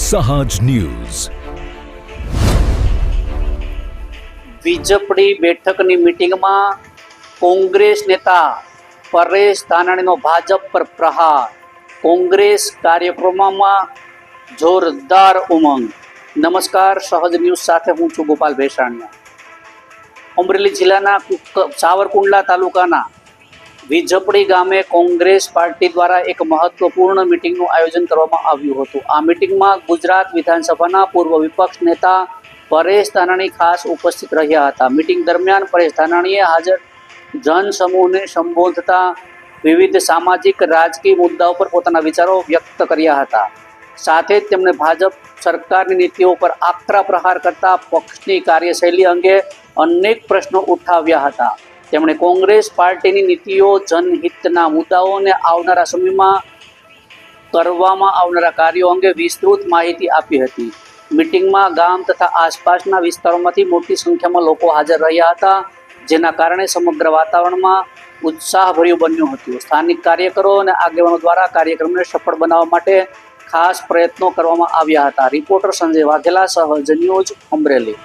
સહજ ન્યૂઝ. વીજપડી બેઠકની મીટિંગમાં કોંગ્રેસ નેતા પરેશ ધાનાણીનો ભાજપ પર પ્રહાર. કોંગ્રેસ કાર્યક્રમોમાં જોરદાર ઉમંગ. નમસ્કાર, સહજ ન્યૂઝ સાથે હું છું ગોપાલ ભેસાણીયા. અમરેલી જિલ્લાના સાવરકુંડલા તાલુકાના વીજપડી ગામે કોંગ્રેસ પાર્ટી દ્વારા એક મહત્વપૂર્ણ મીટિંગનું આયોજન કરવામાં આવ્યું હતું. આ મીટિંગમાં ગુજરાત વિધાનસભાના પૂર્વ વિપક્ષ નેતા પરેશ ધાનાણી ખાસ ઉપસ્થિત રહ્યા હતા. મીટિંગ દરમિયાન પરેશ ધાનાણીએ હાજર જનસમૂહને સંબોધતા વિવિધ સામાજિક રાજકીય મુદ્દાઓ પર પોતાના વિચારો વ્યક્ત કર્યા હતા. સાથે જ તેમણે ભાજપ સરકારની નીતિઓ પર આકરા પ્રહાર કરતા પક્ષની કાર્યશૈલી અંગે અનેક પ્રશ્નો ઉઠાવ્યા હતા. તેમણે કોંગ્રેસ પાર્ટીની નીતિઓ, જનહિતના મુદ્દાઓ અને આવનારા સમયમાં કરવામાં આવનારા કાર્યો અંગે વિસ્તૃત માહિતી આપી હતી. મીટિંગમાં ગામ તથા આસપાસના વિસ્તારોમાંથી મોટી સંખ્યામાં લોકો હાજર રહ્યા હતા, જેના કારણે સમગ્ર વાતાવરણમાં ઉત્સાહભર્યું બન્યું હતું. સ્થાનિક કાર્યકરો અને આગેવાનો દ્વારા કાર્યક્રમને સફળ બનાવવા માટે ખાસ પ્રયત્નો કરવામાં આવ્યા હતા. રિપોર્ટર સંજય વાઘેલા, સહજ ન્યૂઝ, અમરેલી.